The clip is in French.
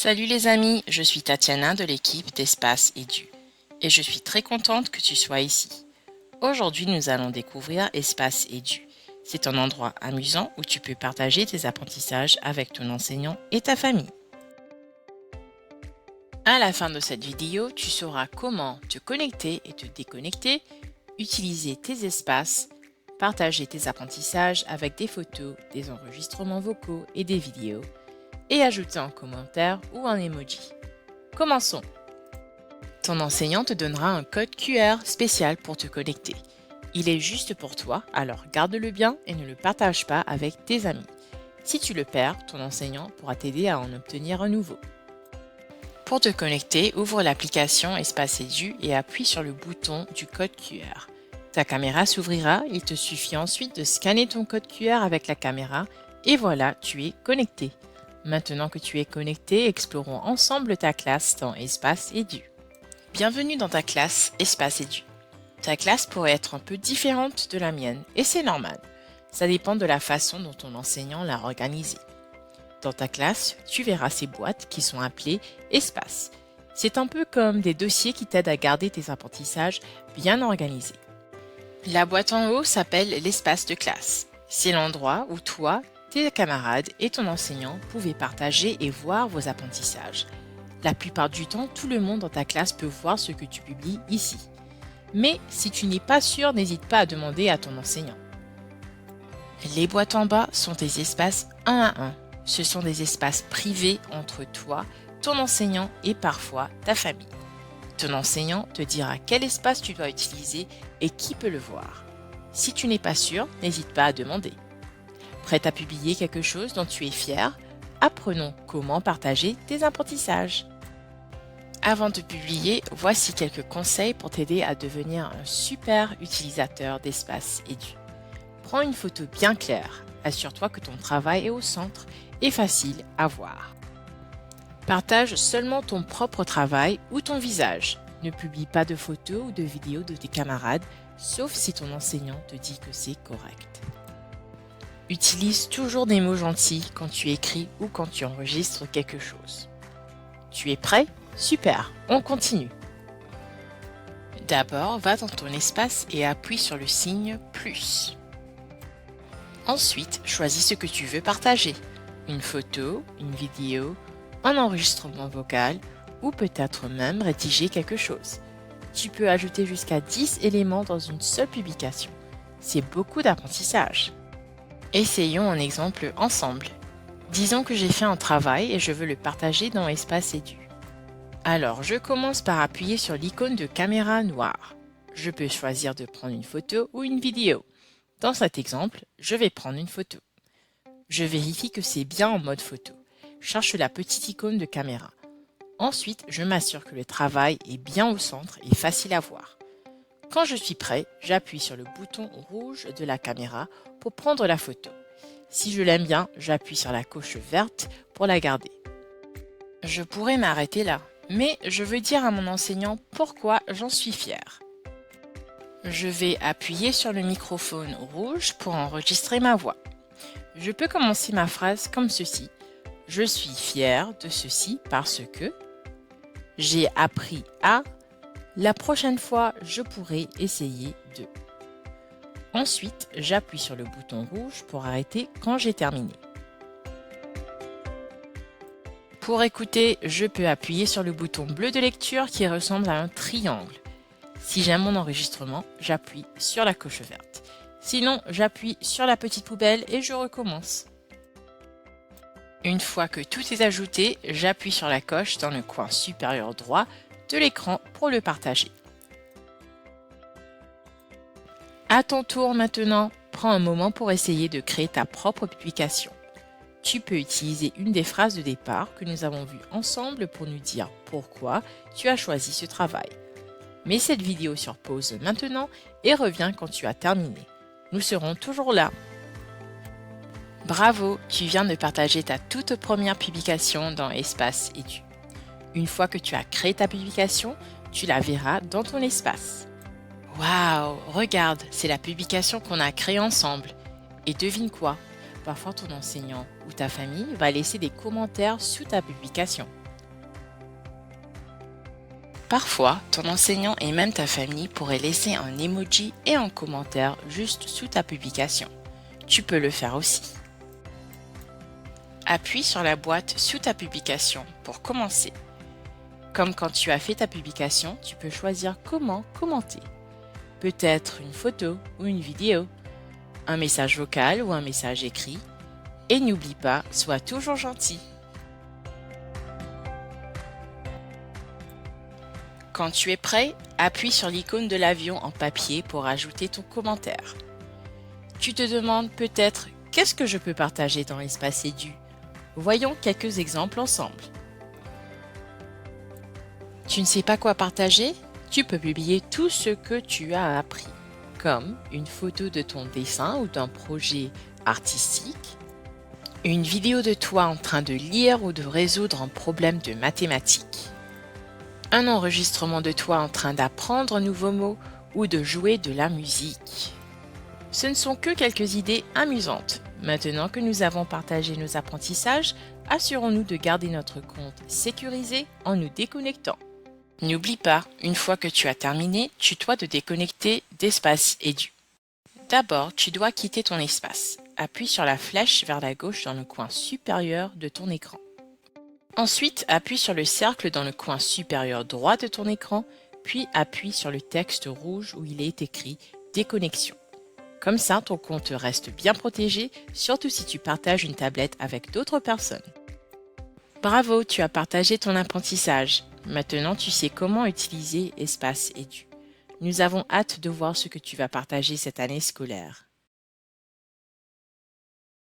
Salut les amis, je suis Tatiana de l'équipe d'Espace Edu et je suis très contente que tu sois ici. Aujourd'hui, nous allons découvrir Espace Edu. C'est un endroit amusant où tu peux partager tes apprentissages avec ton enseignant et ta famille. À la fin de cette vidéo, tu sauras comment te connecter et te déconnecter, utiliser tes espaces, partager tes apprentissages avec des photos, des enregistrements vocaux et des vidéos, et ajouter un commentaire ou un emoji. Commençons. Ton enseignant te donnera un code QR spécial pour te connecter. Il est juste pour toi, alors garde-le bien et ne le partage pas avec tes amis. Si tu le perds, ton enseignant pourra t'aider à en obtenir un nouveau. Pour te connecter, ouvre l'application Espace Edu et appuie sur le bouton du code QR. Ta caméra s'ouvrira, il te suffit ensuite de scanner ton code QR avec la caméra et voilà, tu es connecté. Maintenant que tu es connecté, explorons ensemble ta classe dans Espace Edu. Bienvenue dans ta classe Espace Edu. Ta classe pourrait être un peu différente de la mienne et c'est normal. Ça dépend de la façon dont ton enseignant l'a organisée. Dans ta classe, tu verras ces boîtes qui sont appelées espaces. C'est un peu comme des dossiers qui t'aident à garder tes apprentissages bien organisés. La boîte en haut s'appelle l'espace de classe. C'est l'endroit où toi, tes camarades et ton enseignant pouvaient partager et voir vos apprentissages. La plupart du temps, tout le monde dans ta classe peut voir ce que tu publies ici. Mais si tu n'es pas sûr, n'hésite pas à demander à ton enseignant. Les boîtes en bas sont tes espaces 1 à 1. Ce sont des espaces privés entre toi, ton enseignant et parfois ta famille. Ton enseignant te dira quel espace tu dois utiliser et qui peut le voir. Si tu n'es pas sûr, n'hésite pas à demander. Prête à publier quelque chose dont tu es fier? Apprenons comment partager tes apprentissages. Avant de publier, voici quelques conseils pour t'aider à devenir un super utilisateur d'Espace Edu. Prends une photo bien claire. Assure-toi que ton travail est au centre et facile à voir. Partage seulement ton propre travail ou ton visage. Ne publie pas de photos ou de vidéos de tes camarades, sauf si ton enseignant te dit que c'est correct. Utilise toujours des mots gentils quand tu écris ou quand tu enregistres quelque chose. Tu es prêt? Super, on continue. D'abord, va dans ton espace et appuie sur le signe plus. Ensuite, choisis ce que tu veux partager. Une photo, une vidéo, un enregistrement vocal ou peut-être même rédiger quelque chose. Tu peux ajouter jusqu'à 10 éléments dans une seule publication. C'est beaucoup d'apprentissage. Essayons un exemple ensemble. Disons que j'ai fait un travail et je veux le partager dans Espace Edu. Alors, je commence par appuyer sur l'icône de caméra noire. Je peux choisir de prendre une photo ou une vidéo. Dans cet exemple, je vais prendre une photo. Je vérifie que c'est bien en mode photo. Cherche la petite icône de caméra. Ensuite, je m'assure que le travail est bien au centre et facile à voir. Quand je suis prêt, j'appuie sur le bouton rouge de la caméra pour prendre la photo. Si je l'aime bien, j'appuie sur la coche verte pour la garder. Je pourrais m'arrêter là, mais je veux dire à mon enseignant pourquoi j'en suis fière. Je vais appuyer sur le microphone rouge pour enregistrer ma voix. Je peux commencer ma phrase comme ceci. Je suis fière de ceci parce que j'ai appris à. La prochaine fois, je pourrai essayer de. Ensuite, j'appuie sur le bouton rouge pour arrêter quand j'ai terminé. Pour écouter, je peux appuyer sur le bouton bleu de lecture qui ressemble à un triangle. Si j'aime mon enregistrement, j'appuie sur la coche verte. Sinon, j'appuie sur la petite poubelle et je recommence. Une fois que tout est ajouté, j'appuie sur la coche dans le coin supérieur droit de l'écran pour le partager. À ton tour maintenant, prends un moment pour essayer de créer ta propre publication. Tu peux utiliser une des phrases de départ que nous avons vues ensemble pour nous dire pourquoi tu as choisi ce travail. Mets cette vidéo sur pause maintenant et reviens quand tu as terminé. Nous serons toujours là. Bravo, tu viens de partager ta toute première publication dans Espace Edu. Une fois que tu as créé ta publication, tu la verras dans ton espace. Waouh, regarde, c'est la publication qu'on a créée ensemble. Et devine quoi? Parfois ton enseignant ou ta famille va laisser des commentaires sous ta publication. Parfois, ton enseignant et même ta famille pourraient laisser un emoji et un commentaire juste sous ta publication. Tu peux le faire aussi. Appuie sur la boîte sous ta publication pour commencer. Comme quand tu as fait ta publication, tu peux choisir comment commenter. Peut-être une photo ou une vidéo, un message vocal ou un message écrit. Et n'oublie pas, sois toujours gentil. Quand tu es prêt, appuie sur l'icône de l'avion en papier pour ajouter ton commentaire. Tu te demandes peut-être qu'est-ce que je peux partager dans l'espace édu. Voyons quelques exemples ensemble. Tu ne sais pas quoi partager? Tu peux publier tout ce que tu as appris, comme une photo de ton dessin ou d'un projet artistique, une vidéo de toi en train de lire ou de résoudre un problème de mathématiques, un enregistrement de toi en train d'apprendre un nouveau mot ou de jouer de la musique. Ce ne sont que quelques idées amusantes. Maintenant que nous avons partagé nos apprentissages, assurons-nous de garder notre compte sécurisé en nous déconnectant. N'oublie pas, une fois que tu as terminé, tu dois te déconnecter d'Espace Édu. D'abord, tu dois quitter ton espace. Appuie sur la flèche vers la gauche dans le coin supérieur de ton écran. Ensuite, appuie sur le cercle dans le coin supérieur droit de ton écran, puis appuie sur le texte rouge où il est écrit « Déconnexion ». Comme ça, ton compte reste bien protégé, surtout si tu partages une tablette avec d'autres personnes. Bravo, tu as partagé ton apprentissage. Maintenant, tu sais comment utiliser Espace Édu. Nous avons hâte de voir ce que tu vas partager cette année scolaire.